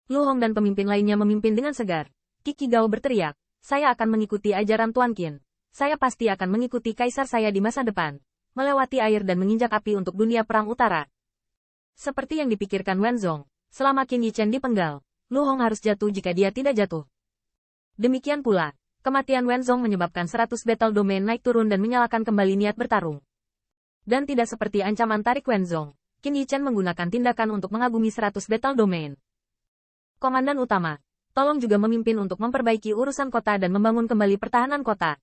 Lu Hong dan pemimpin lainnya memimpin dengan segar. Qi Gao berteriak, saya akan mengikuti ajaran Tuan Qin. Saya pasti akan mengikuti kaisar saya di masa depan. Melewati air dan menginjak api untuk dunia perang utara. Seperti yang dipikirkan Wenzong, selama Qin Yichen dipenggal, Lu Hong harus jatuh jika dia tidak jatuh. Demikian pula, kematian Wenzong menyebabkan 100 battle domain naik turun dan menyalakan kembali niat bertarung. Dan tidak seperti ancaman tarik Wenzong, Qin Yichen menggunakan tindakan untuk mengagumi 100 battle domain. Komandan utama, tolong juga memimpin untuk memperbaiki urusan kota dan membangun kembali pertahanan kota.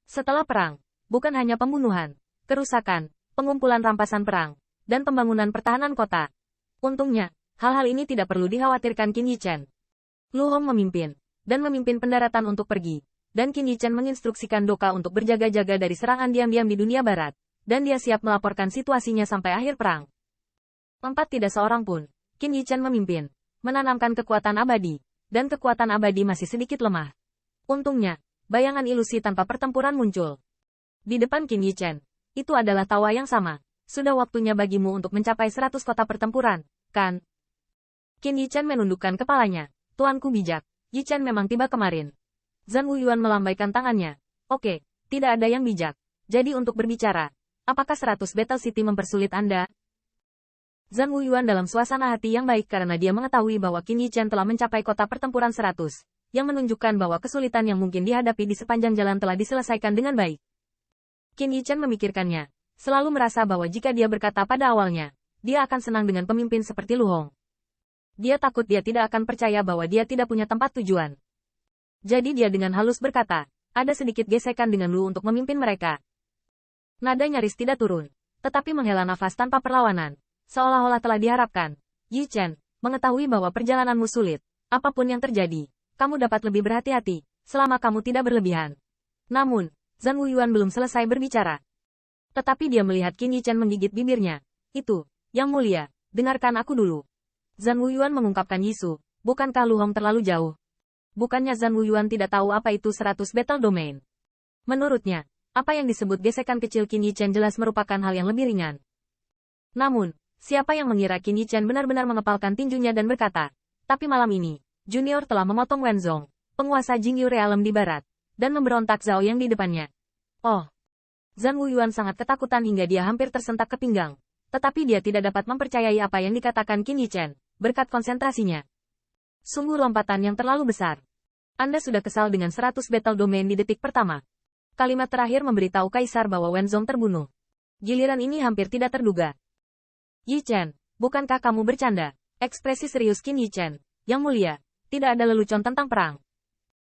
Setelah perang, bukan hanya pembunuhan, kerusakan, pengumpulan rampasan perang, dan pembangunan pertahanan kota. Untungnya, hal-hal ini tidak perlu dikhawatirkan Qin Yichen. Lu Hong memimpin, dan memimpin pendaratan untuk pergi, dan Qin Yichen menginstruksikan Doka untuk berjaga-jaga dari serangan diam-diam di dunia barat, dan dia siap melaporkan situasinya sampai akhir perang. Tidak seorang pun, Qin Yichen memimpin, menanamkan kekuatan abadi, dan kekuatan abadi masih sedikit lemah. Untungnya, bayangan ilusi tanpa pertempuran muncul. Di depan Qin Yichen, itu adalah tawa yang sama. Sudah waktunya bagimu untuk mencapai 100 kota pertempuran, kan? Qin Yichen menundukkan kepalanya. Tuanku bijak, Yichen memang tiba kemarin. Zhan Wuyuan melambaikan tangannya. Oke, tidak ada yang bijak. Jadi untuk berbicara, apakah 100 Battle City mempersulit Anda? Zhan Wuyuan dalam suasana hati yang baik karena dia mengetahui bahwa Qin Yichen telah mencapai kota pertempuran 100, yang menunjukkan bahwa kesulitan yang mungkin dihadapi di sepanjang jalan telah diselesaikan dengan baik. Qin Yichen memikirkannya, selalu merasa bahwa jika dia berkata pada awalnya, dia akan senang dengan pemimpin seperti Lu Hong. Dia takut dia tidak akan percaya bahwa dia tidak punya tempat tujuan. Jadi dia dengan halus berkata, ada sedikit gesekan dengan Lu untuk memimpin mereka. Nada nyaris tidak turun, tetapi menghela nafas tanpa perlawanan. Seolah-olah telah diharapkan. Yichen, mengetahui bahwa perjalananmu sulit. Apapun yang terjadi, kamu dapat lebih berhati-hati, selama kamu tidak berlebihan. Namun, Zhan Wuyuan belum selesai berbicara. Tetapi dia melihat Qin Yichen menggigit bibirnya. Itu, Yang Mulia, dengarkan aku dulu. Zhan Wuyuan mengungkapkan Yisu, bukankah Lu Hong terlalu jauh? Bukannya Zhan Wuyuan tidak tahu apa itu 100 battle domain? Menurutnya, apa yang disebut gesekan kecil Qin Yichen jelas merupakan hal yang lebih ringan. Namun, siapa yang mengira Qin Yichen benar-benar mengepalkan tinjunya dan berkata, tapi malam ini, Junior telah memotong Wenzong, penguasa Jingyu Realm di barat, dan memberontak Zhao yang di depannya. Oh! Zhan Wuyuan sangat ketakutan hingga dia hampir tersentak ke pinggang. Tetapi dia tidak dapat mempercayai apa yang dikatakan Qin Yichen, berkat konsentrasinya. Sungguh lompatan yang terlalu besar. Anda sudah kesal dengan 100 battle domain di detik pertama. Kalimat terakhir memberitahu Kaisar bahwa Wenzong terbunuh. Giliran ini hampir tidak terduga. Yichen, bukankah kamu bercanda? Ekspresi serius Qin Yichen, Yang Mulia, tidak ada lelucon tentang perang.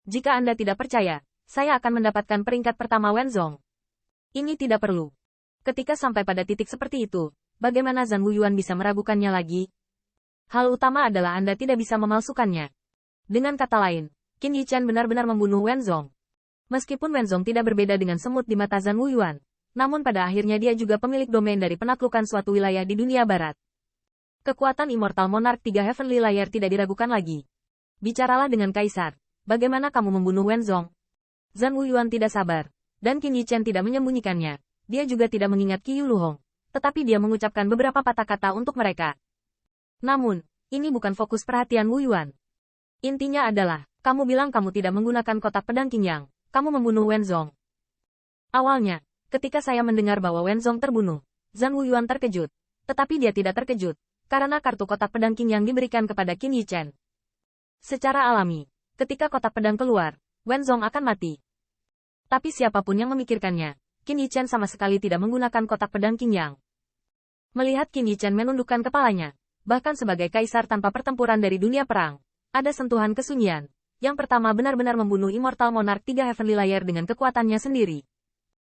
Jika Anda tidak percaya, saya akan mendapatkan peringkat pertama Wenzong. Ini tidak perlu. Ketika sampai pada titik seperti itu, bagaimana Zhan Wuyuan bisa meragukannya lagi? Hal utama adalah Anda tidak bisa memalsukannya. Dengan kata lain, Qin Yichen benar-benar membunuh Wenzong. Meskipun Wenzong tidak berbeda dengan semut di mata Zhan Wuyuan, namun pada akhirnya dia juga pemilik domain dari penaklukan suatu wilayah di dunia barat. Kekuatan Immortal Monarch 3 Heavenly Layer tidak diragukan lagi. Bicaralah dengan Kaisar. Bagaimana kamu membunuh Wenzong? Zhan Wuyuan tidak sabar, dan Qin Yichen tidak menyembunyikannya. Dia juga tidak mengingat Qiyu Lu Hong, tetapi dia mengucapkan beberapa patah kata untuk mereka. Namun, ini bukan fokus perhatian Wuyuan. Intinya adalah, kamu bilang kamu tidak menggunakan kotak pedang Qingyang, kamu membunuh Wenzong. Awalnya, ketika saya mendengar bahwa Wenzong terbunuh, Zhan Wuyuan terkejut. Tetapi dia tidak terkejut, karena kartu kotak pedang Qingyang diberikan kepada Qin Yichen. Secara alami, ketika kotak pedang keluar, Wenzong akan mati. Tapi siapapun yang memikirkannya, Qin Yichen sama sekali tidak menggunakan kotak pedang Qingyang. Melihat Qin Yichen menundukkan kepalanya, bahkan sebagai kaisar tanpa pertempuran dari dunia perang, ada sentuhan kesunyian. Yang pertama benar-benar membunuh Immortal Monarch 3 Heavenly Layer dengan kekuatannya sendiri.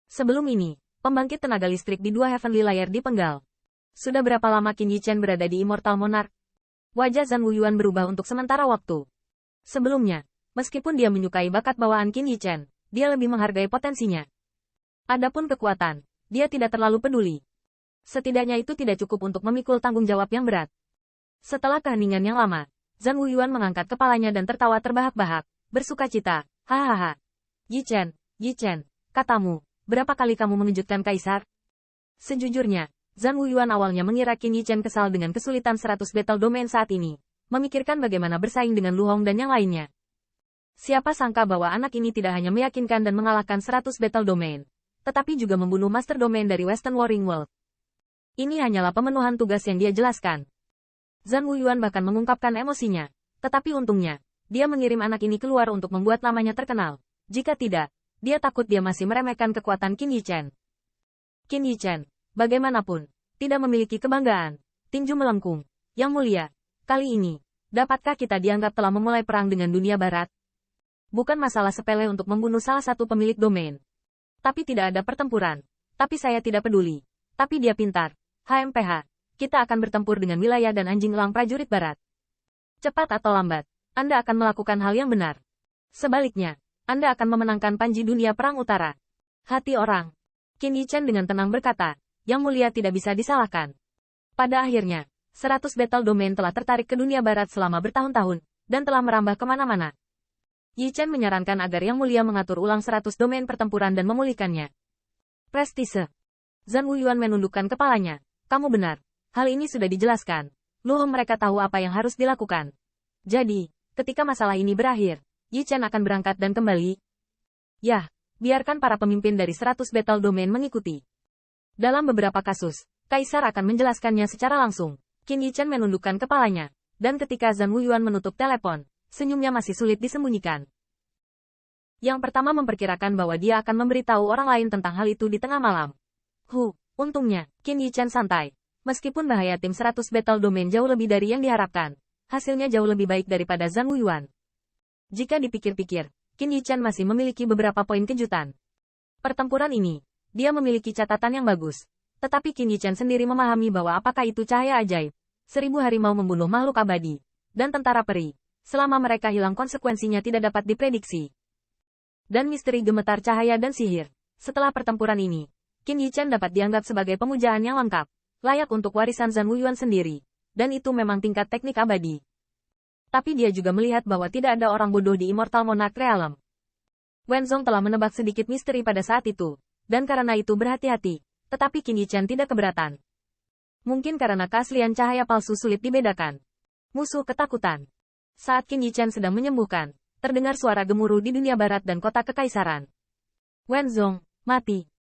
Sebelum ini, pembangkit tenaga listrik di 2 Heavenly Layer dipenggal. Sudah berapa lama Qin Yichen berada di Immortal Monarch? Wajah Zhan Wuyuan berubah untuk sementara waktu. Sebelumnya, meskipun dia menyukai bakat bawaan Qin Yichen, dia lebih menghargai potensinya. Adapun kekuatan, dia tidak terlalu peduli. Setidaknya itu tidak cukup untuk memikul tanggung jawab yang berat. Setelah keheningan yang lama, Zhan Wuyuan mengangkat kepalanya dan tertawa terbahak-bahak, bersukacita. Hahaha. Yichen, katamu, berapa kali kamu mengejutkan Kaisar? Sejujurnya, Zhan Wuyuan awalnya mengira Qin Yichen kesal dengan kesulitan 100 battle domain saat ini. memikirkan bagaimana bersaing dengan Lu Hong dan yang lainnya. Siapa sangka bahwa anak ini tidak hanya meyakinkan dan mengalahkan 100 Battle Domain, tetapi juga membunuh Master Domain dari Western Warring World. Ini hanyalah pemenuhan tugas yang dia jelaskan. Zhan Wuyuan bahkan mengungkapkan emosinya. Tetapi untungnya, dia mengirim anak ini keluar untuk membuat namanya terkenal. Jika tidak, dia takut dia masih meremehkan kekuatan Qin Yichen. Qin Yichen, bagaimanapun, tidak memiliki kebanggaan. Tinju melengkung. Yang mulia, kali ini, dapatkah kita dianggap telah memulai perang dengan dunia barat? Bukan masalah sepele untuk membunuh salah satu pemilik domain. Tapi tidak ada pertempuran. Tapi saya tidak peduli. Tapi dia pintar. HMPH, kita akan bertempur dengan wilayah dan anjing elang prajurit barat. Cepat atau lambat, Anda akan melakukan hal yang benar. Sebaliknya, Anda akan memenangkan panji dunia perang utara. Hati orang. Qin Yichen dengan tenang berkata, yang mulia tidak bisa disalahkan. Pada akhirnya, 100 Battle Domain telah tertarik ke dunia barat selama bertahun-tahun, dan telah merambah kemana-mana. Yichen menyarankan agar Yang Mulia mengatur ulang 100 domain pertempuran dan memulihkannya. Prestise. Zhan Wuyuan menundukkan kepalanya. Kamu benar. Hal ini sudah dijelaskan. Lu Hong mereka tahu apa yang harus dilakukan. Jadi, ketika masalah ini berakhir, Yichen akan berangkat dan kembali. Yah, biarkan para pemimpin dari 100 Battle Domain mengikuti. Dalam beberapa kasus, Kaisar akan menjelaskannya secara langsung. Qin Yichen menundukkan kepalanya. Dan ketika Zhan Wuyuan menutup telepon, senyumnya masih sulit disembunyikan. Yang pertama memperkirakan bahwa dia akan memberitahu orang lain tentang hal itu di tengah malam. Untungnya, Qin Yichen santai. Meskipun bahaya tim 100 Battle Domain jauh lebih dari yang diharapkan, hasilnya jauh lebih baik daripada Zhan Wuyuan. Jika dipikir-pikir, Qin Yichen masih memiliki beberapa poin kejutan. Pertempuran ini, dia memiliki catatan yang bagus. Tetapi Qin Yichen sendiri memahami bahwa apakah itu cahaya ajaib, 1000 harimau membunuh makhluk abadi, dan tentara peri. Selama mereka hilang konsekuensinya tidak dapat diprediksi. Dan misteri gemetar cahaya dan sihir. Setelah pertempuran ini, Qin Yichen dapat dianggap sebagai pemujaan yang lengkap, layak untuk warisan Zhan Wuyuan sendiri. Dan itu memang tingkat teknik abadi. Tapi dia juga melihat bahwa tidak ada orang bodoh di Immortal Monarch Realm. Wenzong telah menebak sedikit misteri pada saat itu, dan karena itu berhati-hati, tetapi Qin Yichen tidak keberatan. Mungkin karena keaslian cahaya palsu sulit dibedakan. Musuh ketakutan. Saat Qin Yichen sedang menyembuhkan, terdengar suara gemuruh di dunia barat dan kota kekaisaran. Wenzong, mati.